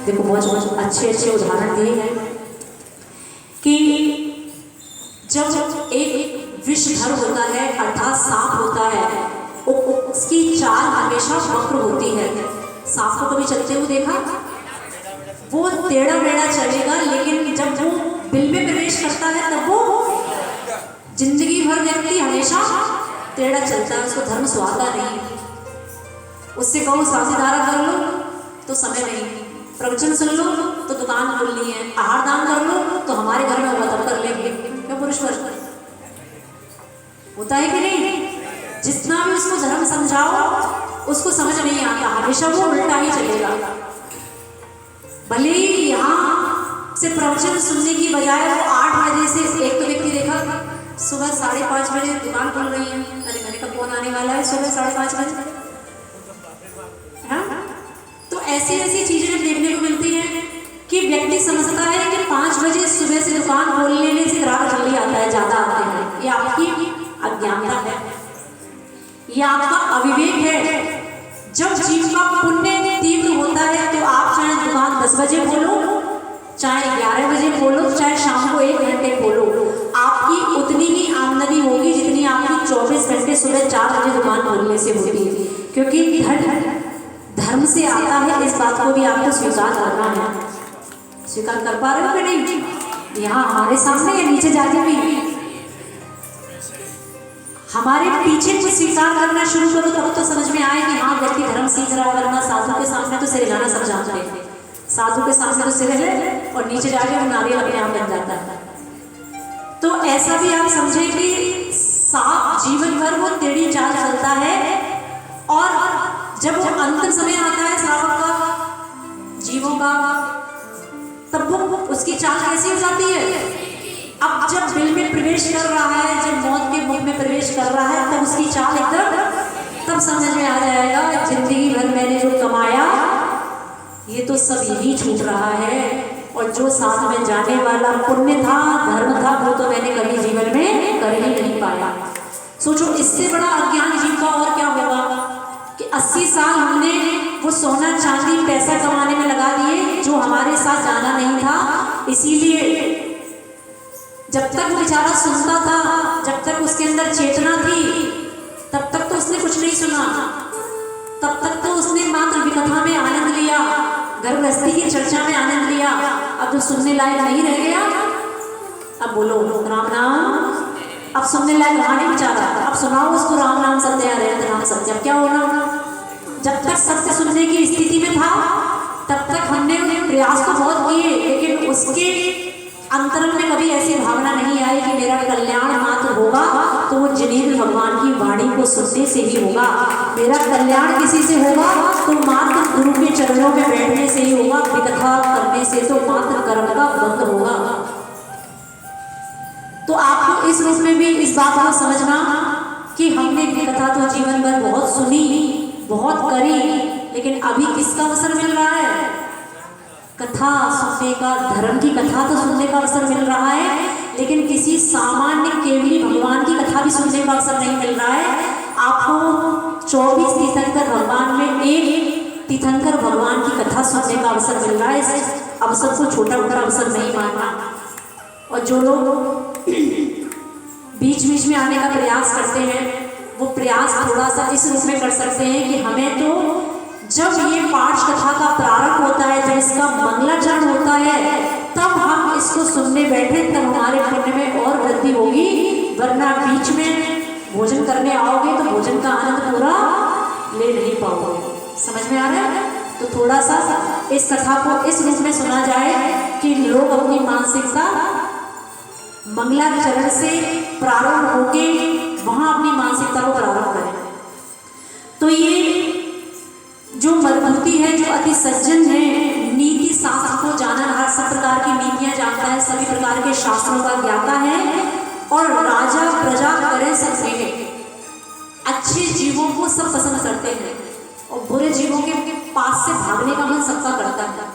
देखो बहुत अच्छे अच्छे उदाहरण दिए हैं कि जब एक विषधर होता है अर्थात सांप होता है, उसकी चाल हमेशा वक्र होती है। सांप को कभी चलते हुए देखा? वो टेढ़ा मेढ़ा चलेगा, लेकिन जब वो बिल में प्रवेश करता है तब वो जिंदगी भर व्यक्ति हमेशा टेढ़ा चलता है, उसको धर्म सुहाता नहीं। उससे कहो साझेदारा कर लो तो समय नहीं, प्रवचन सुन लो तो दुकान खोलनी है, आहार दान कर लो तो हमारे घर में होगा तब कर लेंगे। क्या पुरुष वर्ग होता है कि नहीं? जितना भी उसको धर्म समझाओ उसको समझ नहीं आता, हमेशा वो उल्टा ही चलेगा। भले ही यहाँ से प्रवचन सुनने की बजाय वो 8 बजे से, एक तो व्यक्ति देखा सुबह 5:30 बजे दुकान खोल रही है, अरे मैंने कब कौन आने वाला है सुबह 5:30 बजे। हाँ, तो ऐसी ऐसी चीजें देखने को मिलती हैं कि व्यक्ति समझता है कि 5 बजे सुबह से दुकान खोल लेने से ग्राहक जल्दी आता है, ज्यादा आते हैं। ये आपकी अज्ञानता है, ये आपका अविवेक है। जब जीव का पुण्य तीव्र होता है तो आप चाहे दुकान 10 बजे खोलो, चाहे 11 बजे खोलो, चाहे शाम को 1 घंटे खोलो, आपकी उतनी ही आमदनी होगी जितनी आपकी 24 घंटे सुबह 4 बजे दुकान खोलने से होती है। क्योंकि धर्म से आता है, इस बात को भी आपको स्वीकार करना है। स्वीकार कर पा रहे हो कि नहीं? यहाँ हमारे सामने या नीचे जाके भी हमारे पीछे कुछ स्वीकार करना शुरू करो तब तो समझ में आए कि हाँ व्यक्ति धर्म सीख रहा है। वरना साधु के सामने तो सिर हिलाना सब जानते हैं, साधु के सामने तो सिर हिले और नीचे जाके वो नारियल अपने आप बन जाता है। तो ऐसा भी आप समझे कि सांप जीवन भर वो टेढ़ी चाल चलता है, और जब वो अंतिम समय आता है श्रावक का, जीवों का, तब वो उसकी चाल कैसी हो जाती है? अब जब बिल में प्रवेश कर रहा है, जब मौत के मुख में प्रवेश कर रहा है, तब उसकी चाल एकदम, तब समझ में आ जाएगा जिंदगी भर मैंने जो कमाया ये तो सब यही छूट रहा है, और जो साथ में जाने वाला पुण्य था, धर्म था, वो तो मैंने कभी जीवन में कर ही नहीं पाया। सोचो इससे बड़ा अज्ञान जीव का और क्या होगा कि 80 साल हमने वो सोना चांदी पैसा कमाने में लगा दिए जो हमारे साथ जाना नहीं था। इसीलिए जब तक वो बेचारा सुनता था, जब तक उसके अंदर चेतना थी, तब तक तो उसने कुछ नहीं सुना, तब तक तो उसने मात्र विकथा में आनंद लिया, गर्भस्थी की चर्चा में आनंद लिया। अब जो सुनने लायक नहीं रह गया, अब बोलो राम नाम, अब सुनने लायक रहा नहीं बेचारा, अब सुनाओ उसको राम नाम सत्य अरहत नाम सत्य। अब क्या होना? जब तक सत्य सुनने की स्थिति में था तब तक हमने प्रयास तो बहुत किए, लेकिन उसके अंतरंग में कभी ऐसी भावना नहीं आई कि मेरा कल्याण मात्र होगा तो वो जिनेंद्र भगवान की वाणी को सुनने से ही होगा, मेरा कल्याण किसी से होगा तो मात्र गुरु के चरणों में बैठने से ही होगा, विकथा करने से तो मात्र कर्म का बंध होगा। तो आपको इस रूप में भी इस बात को समझना कि हमने विकथा तो जीवन भर बहुत सुनी, बहुत करी, लेकिन अभी किसका अवसर मिल रहा है? कथा सुनने का, धर्म की कथा तो सुनने का अवसर मिल रहा है, लेकिन किसी सामान्य केवली भगवान की कथा भी सुनने का अवसर नहीं मिल रहा है। आपको 24 तीर्थंकर भगवान में एक तीर्थंकर भगवान की कथा सुनने का अवसर मिल रहा है। इस अवसर को छोटा मोटा अवसर नहीं मानना। और जो लोग बीच बीच में आने का प्रयास करते हैं, वो प्रयास थोड़ा सा इस रूप में कर सकते हैं कि हमें तो जब ये पाठ कथा का प्रारंभ होता है, जब इसका मंगलाचरण होता है, तब हम इसको सुनने बैठे, तब हमारे पुण्य में और वृद्धि होगी। वरना बीच में भोजन करने आओगे तो भोजन का आनंद पूरा ले नहीं पाओगे। समझ में आ रहा है? तो थोड़ा सा इस कथा को इस रूप में सुना जाए कि लोग अपनी मानसिकता मंगलाचरण से प्रारंभ होके वहां अपनी मानसिकता को प्रारंभ करें। तो ये जो मधुमती है, जो अति सज्जन है, नीति शास्त्र को जाना, हर सब प्रकार की नीतियां जानता है, सभी प्रकार के शास्त्रों का ज्ञाता है, और राजा प्रजा करे सब सहे। अच्छे जीवों को सब पसंद करते हैं और बुरे जीवों के पास से भागने का मन सबका करता है।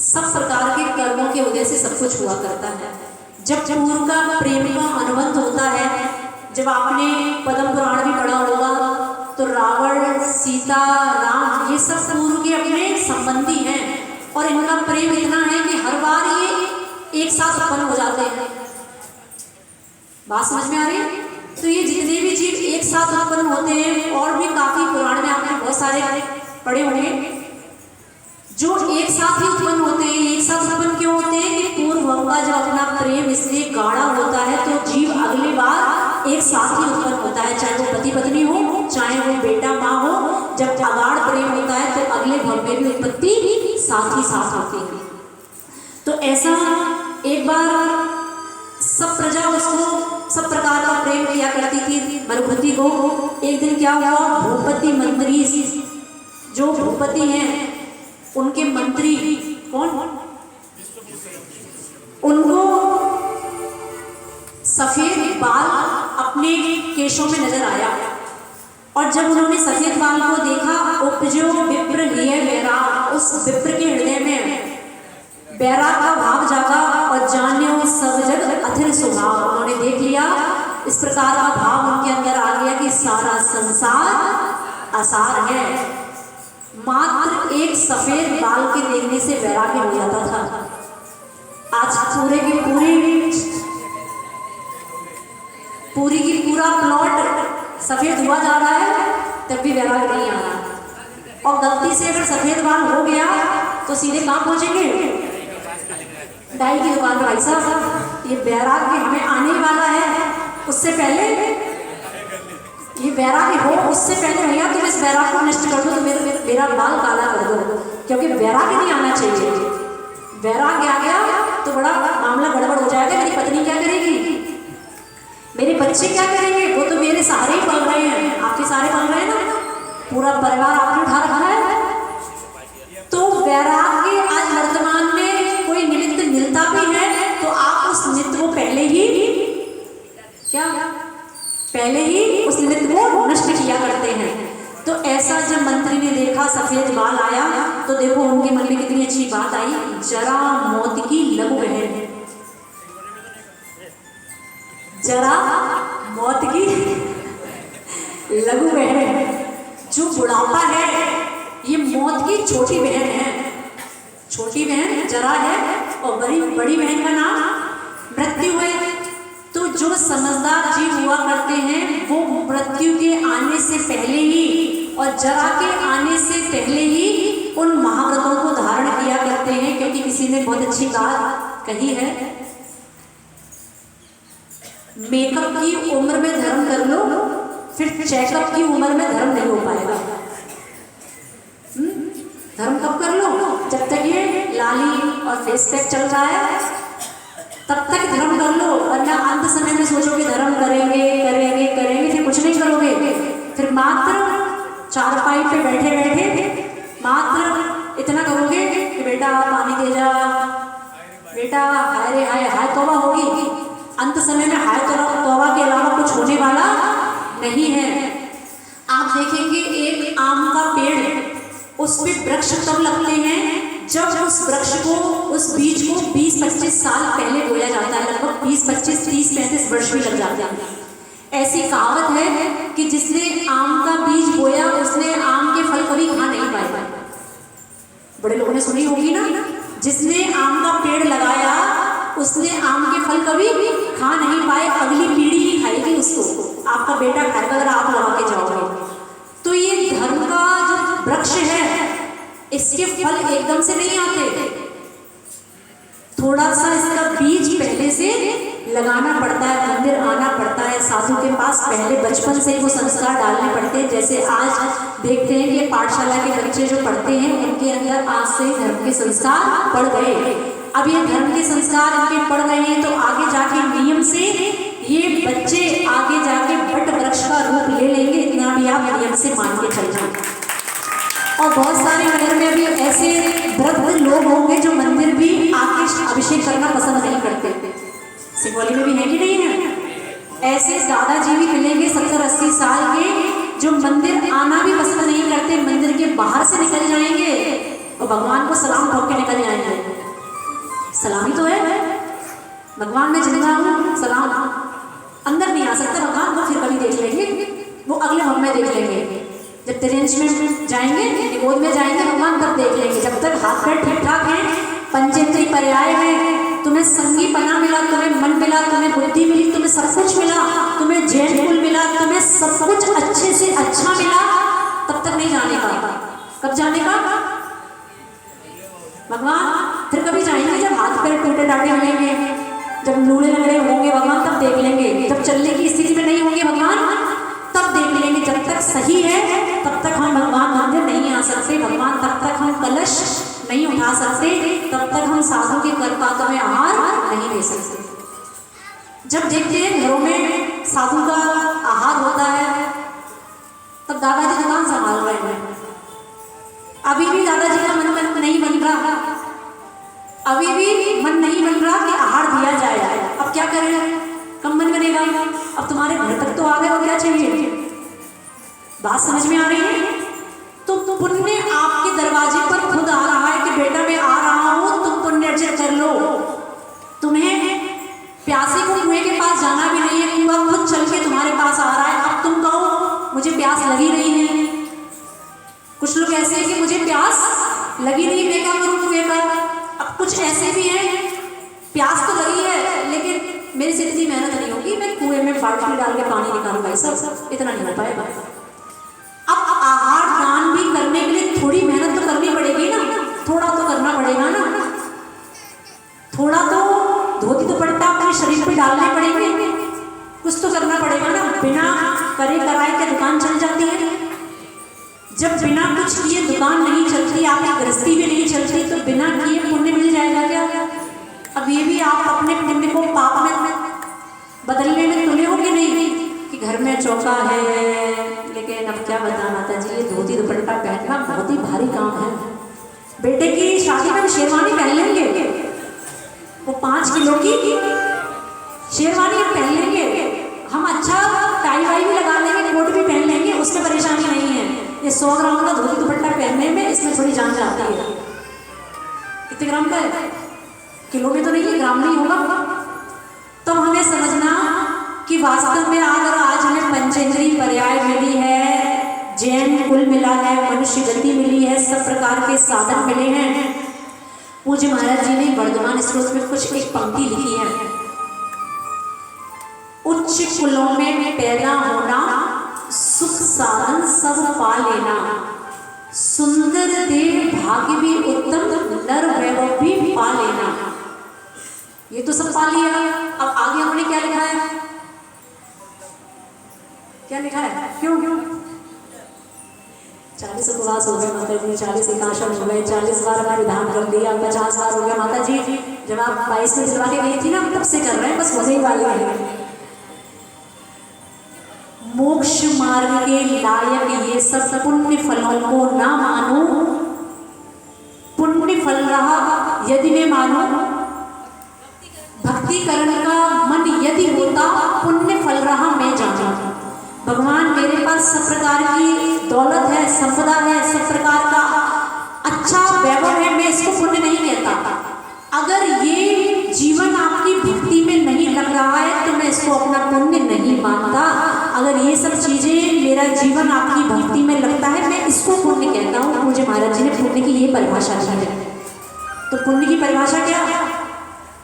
सब प्रकार के कर्मों के वजह से सब कुछ हुआ करता है। जब पूर्व का प्रेम का अनुबंध होता है, जब आपने पद्म पुराण भी पढ़ा होगा तो रावण, सीता, राम ये सब पूर्व के अपने संबंधी हैं और इनका प्रेम इतना है कि हर बार ये एक साथ उत्पन्न हो जाते हैं। बात समझ में आ रही है? तो ये जितने भी जीव एक साथ उत्पन्न होते हैं, और भी काफी पुराण में आपने बहुत सारे पढ़े होंगे, जो एक साथ ही उत्पन्न होते हैं। एक साथ उत्पन्न क्यों होते हैं कि पूर्व का जब अपना प्रेम इसलिए गाढ़ा होता है तो जीव अगली बार एक साथ ही उत्पन्न होता है, चाहे वो पति पत्नी हो, चाहे वो बेटा माँ हो। जब अगाढ़ प्रेम होता है तो अगले भव में भी उत्पत्ति साथ ही साथ होती है। तो ऐसा एक बार सब प्रजा उसको सब प्रकार का प्रेम किया करती थी मरुभूति को। एक दिन क्या हुआ, भूपति मंत्री, जो भूपति हैं उनके मंत्री कौन, उनको सफेद बाल अपने केशों में नजर आया, और जब उन्होंने सफेद बाल को देखा, उपजो विप्र लिए वैराग, उस विप्र के हृदय में वैराग का भाव जागा और जान्यो सब जग अथिर स्वभाव। उन्होंने देख लिया, इस प्रकार का भाव उनके अंदर आ गया कि सारा संसार आसार है। मात्र एक सफेद बाल के देखने से वैराग्य हो जाता था। आज पूरे की पूरा प्लॉट सफेद हुआ जा रहा है, तब भी वैराग्य नहीं आ रहा। और गलती से अगर सफेद बाल हो गया तो सीधे कहाँ पहुंचेंगे, डाई की दुकान पर। भाई साहब ये वैराग्य हमें आने वाला है, उससे पहले ये वैराग्य हो, उससे पहले भैया तुम इस वैराग्य को नष्ट कर दो, तो मेरा बाल काला कर दो, क्योंकि वैराग्य नहीं आना चाहिए। वैराग्य आ गया तो बड़ा मामला गड़बड़ हो जाएगा। मेरी पत्नी क्या करेगी, मेरे बच्चे क्या करेंगे, वो तो मेरे सहारे ही पल रहे हैं, आपके सहारे पल रहे हैं ना, पूरा परिवार आपने उठा रखा है। तो वैराग्य आज वर्तमान में कोई निमित्त मिलता भी है तो आप उस निमित्त को पहले ही उस निमित्त को नष्ट किया करते हैं। तो ऐसा जब मंत्री ने देखा सफेद बाल आया, तो देखो उनके मन में कितनी अच्छी बात आई, जरा मौत की लघु बहन, जरा मौत की लघु बहन, जो बुढ़ापा है ये मौत की छोटी बहन है। छोटी बहन जरा है और बड़ी बहन का नाम मृत्यु है। तो जो समझदार जीव हुआ करते हैं वो मृत्यु के आने से पहले ही और जरा के आने से पहले ही उन महाव्रतों को धारण किया करते हैं, क्योंकि किसी ने बहुत अच्छी बात कही है, मेकअप की उम्र में धर्म कर लो, फिर चेकअप की उम्र में धर्म नहीं हो पाएगा। धर्म कब कर लो, जब तक ये लाली और फेस पैक चल रहा है तब तक धर्म कर लो, वरना अंत समय में सोचोगे धर्म करेंगे, फिर कुछ नहीं करोगे। फिर मात्र चारपाई पे बैठे मात्र इतना करोगे कि बेटा पानी दे जा, बेटा हाय रे हाय तौबा होगी। अंत समय में हाय तौबा के अलावा कुछ होने वाला नहीं है। आप देखेंगे एक आम का पेड़, उस पे वृक्ष तब लगते हैं जब उस वृक्ष को, उस बीज को 20-25 साल पहले बोया जाता है। लगभग 20-25-30-35 वर्ष भी लग जाते हैं। ऐसी कहावत है कि जिसने आम का बीज बोया उसने आम के फल कभी खा नहीं पाए। बड़े लोगों ने सुनी होगी ना, जिसने आम का पेड़ लगाया उसने आम के फल कभी खा नहीं पाए, अगली पीढ़ी ही खाएगी उसको। आपका बेटा खाएगा अगर आप लगा के जाओगे। तो ये धर्म का जो वृक्ष है इसके फल एकदम से नहीं आते, थोड़ा सा इसका बीज पहले से लगाना पड़ता है, मंदिर आना पड़ता है, साधु के पास पहले बचपन से वो संस्कार डालने पड़ते हैं। जैसे आज देखते हैं कि पाठशाला के बच्चे जो पढ़ते हैं उनके अंदर आज से धर्म के संस्कार पड़ गए। अब ये धर्म के संस्कार इनके पड़ रहे हैं तो आगे जाके नियम से ये बच्चे आगे जाके वट वृक्ष का रूप ले लेंगे, इतना भी आप नियम से मान के चल जाए। और बहुत सारे नगर में भी ऐसे वृद्ध लोग होंगे जो मंदिर भी आके अभिषेक करना पसंद नहीं करते। सिंगरौली में भी है कि नहीं है? ऐसे दादाजी भी मिलेंगे 70-80 साल के जो मंदिर आना भी पसंद नहीं करते, मंदिर के बाहर से निकल जाएंगे और भगवान को सलाम ठोक के निकल जाएंगे। सलाम ही तो है, भगवान में जिंदा हूँ, सलाम। अंदर नहीं आ सकता भगवान, वो फिर कभी देख लेंगे, वो अगले हम में देख लेंगे। जब ट्रेंच में जाएंगे, निगोद में जाएंगे भगवान, तब देख लेंगे। जब तक हाथ पैर ठीक ठाक हैं, पंचेंद्रिय पर्याय हैं, तुम्हें संगी पना मिला, तुम्हें मन मिला, तुम्हें बुद्धि मिली, तुम्हें सब कुछ मिला, तुम्हें जैन कुल मिला, तुम्हें सब कुछ अच्छे से अच्छा मिला, तब तक नहीं जाने का। कब जाने का? भगवान फिर कभी जाएंगे जब हाथ पैर टूटे टाटे मिलेंगे, जब लूड़े लंगड़े होंगे भगवान, तब देख लेंगे। जब चलने की स्थिति में नहीं होंगे भगवान, तब देख लेंगे। जब तक सही है तब तक हम भगवान मंदिर नहीं आ सकते भगवान, तब तक हम कलश नहीं उठा सकते, तब तक हम साधु के करपातों में आहार नहीं ले सकते। जब देखते हैं घरों में साधु का आहार होता है, तब दादाजी दुकान संभाल रहे हैं। अभी भी दादाजी का मन नहीं बन रहा, अभी भी मन नहीं बन रहा कि आहार दिया जाए। अब क्या करें? कब मन बनेगा? अब तुम्हारे घर तक तो आ गए, और क्या चाहिए? बात समझ में आ रही है? तो पुण्य आपके दरवाजे पर खुद आ रहा है कि बेटा मैं आ रहा हूं, तुम पुण्य अर्जित कर लो। तुम्हें प्यासे को कुएं के पास जाना भी नहीं है, कुआं खुद चल के तुम्हारे पास आ रहा है। अब तुम कहो मुझे प्यास लगी नहीं है। कुछ लोग ऐसे हैं कि मुझे प्यास लगी नहीं, मैं क्या करूं कुएं का। अब कुछ ऐसे भी हैं, प्यास तो लगी है लेकिन मेरे से इतनी मेहनत नहीं होगी, मैं कुएं में बाल्टी डाल के पानी निकालूंगा, ऐसा इतना नहीं हो पाएगा। अब आहार दान भी करने के लिए थोड़ी मेहनत तो करनी पड़ेगी ना, थोड़ा तो करना पड़ेगा ना, थोड़ा तो धोती दुपट्टा अपने शरीर पे डालने पड़ेंगे, कुछ तो करना पड़ेगा ना। बिना करे कराए के दुकान चल जाती है? जब बिना कुछ किए दुकान नहीं चलती, आपकी गृहस्थी भी नहीं चलती, तो बिना किए पुण्य मिल जाएगा क्या? अब ये भी आप अपने पुण्य को पाप में बदलने में तुले हो कि नहीं, कि घर में चौका है, लेकिन अब क्या बता माता जी, ये धोती दुपट्टा पहनना बहुत ही भारी काम है। बेटे की शादी में शेरवानी पहन लेंगे, वो 5 किलो की शेरवानी हम पहन लेंगे, हम अच्छा टाई वाई भी लगा लेंगे, कोट भी पहन लेंगे, उसमें परेशानी नहीं है। ये 100 ग्राम का धोती दुपट्टा पहनने में इसमें थोड़ी जान जाती है। कितने ग्राम का है? किलो में तो नहीं है, ग्राम नहीं होगा। तो हमें समझना कि वास्तव में अगर आज हमें पंचेंद्रिय पर्याय मिली है, जैन कुल मिला है, मनुष्य गति मिली है, सब प्रकार के साधन मिले हैं। पूज्य महाराज जी ने वर्धमान स्रोत में कुछ एक पंक्ति लिखी है, उच्च कुलों में पैदा होना, सुख साधन सब पा लेना, सुंदर देह भाग्य भी उत्तम, नर वैभव भी पा लेना। ये तो सब पा लिया। अब आगे हमने क्या लिखा है? क्या लिखा है? क्यों 40 उपवास हो गए माता जी, 40 एकादश हो गए, 40 बार का विधान कर दिया, 50 बार हो गया माता जी। जब आप 22 में दिलवा के गई थी ना, तब से कर रहे हैं, बस होने ही वाले हैं। मोक्ष मार्ग के लायक ये सब पुण्य फलों को ना मानो, पुण्य फल रहा यदि मैं मानू, भक्ति करने का मन यदि होता, पुण्य फल रहा मैं जाना। भगवान मेरे पास सब प्रकार की दौलत है, संपदा है, सब प्रकार का अच्छा वैभव है, मैं इसको पुण्य नहीं कहता। अगर ये जीवन आपकी भक्ति में नहीं लग रहा है तो मैं इसको अपना पुण्य नहीं मानता। अगर ये सब चीजें मेरा जीवन आपकी भक्ति में लगता है, मैं इसको पुण्य कहता हूँ। मुझे महाराज जी ने पुण्य की ये परिभाषा दी है। तो पुण्य की परिभाषा क्या?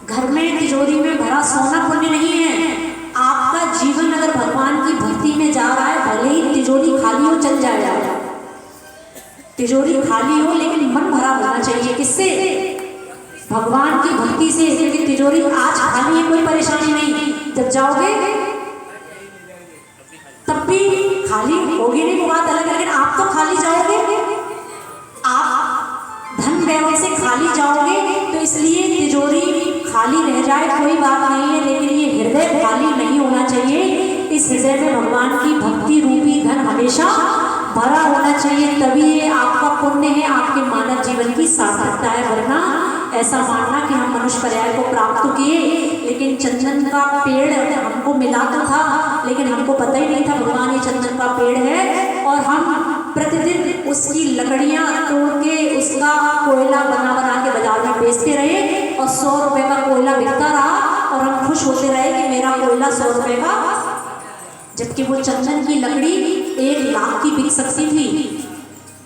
घर में तिजोरी में भरा सोना पुण्य नहीं है। आपका जीवन अगर भगवान की भक्ति में जा रहा है, भले ही तिजोरी खाली हो चल जाएगा, तिजोरी खाली हो लेकिन मन भरा होना चाहिए। किससे? भगवान की भक्ति से। क्योंकि तिजोरी आज खाली है, कोई परेशानी नहीं, जब जाओगे तब भी खाली होगी नहीं, वो बात अलग है, लेकिन आप तो खाली जाओगे, आप धन वैभव से खाली जाओगे। तो इसलिए तिजोरी खाली रह जाए कोई बात नहीं है, लेकिन ये हृदय खाली नहीं होना चाहिए। इस हृदय में भगवान की भक्ति रूपी धन हमेशा भरा होना चाहिए, तभी ये आपका पुण्य है, आपके मानव जीवन की सार्थकता है। वरना ऐसा मानना कि हम मनुष्य पर्याय को प्राप्त किए, लेकिन चंदन का पेड़ हमको मिला तो था, लेकिन हमको पता ही नहीं था भगवान ये चंदन का पेड़ है, और हम प्रतिदिन उसकी लकड़ियां तोड़ के उसका कोयला बना बना के बाजार में बेचते रहे, और 100 रुपए का कोयला बिकता रहा, और हम खुश होते रहे कि मेरा कोयला 100 रुपए का, जबकि वो चंदन की लकड़ी 1,00,000 की बिक सकती थी,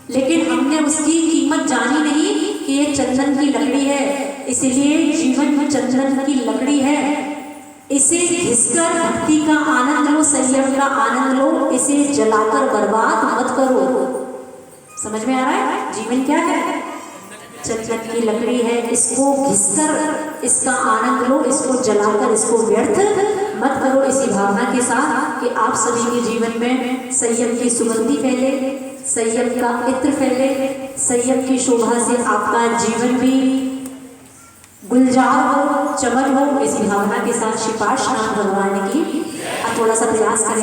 लेकिन हमने उसकी कीमत जानी नहीं कि ये चंदन की लकड़ी है। इसलिए जीवन चंदन की लकड़ी है। इसे घिसकर भक्ति का आनंद लो, संयम का आनंद लो, इसे जलाकर बर्बाद मत करो। समझ में आ रहा है? जीवन क्या है? चंदन की लकड़ी है। इसको घिसकर इसका आनंद लो, इसको जलाकर इसको व्यर्थ मत करो। इसी भावना के साथ कि आप सभी के जीवन में संयम की सुगंधी फैले, संयम का इत्र फैले, संयम की शोभा से आपका जीवन भी गुलजार हो, चमन हो। इसी भावना के साथ शिपाश नाम भगवान की थोड़ा सा प्रयास करें।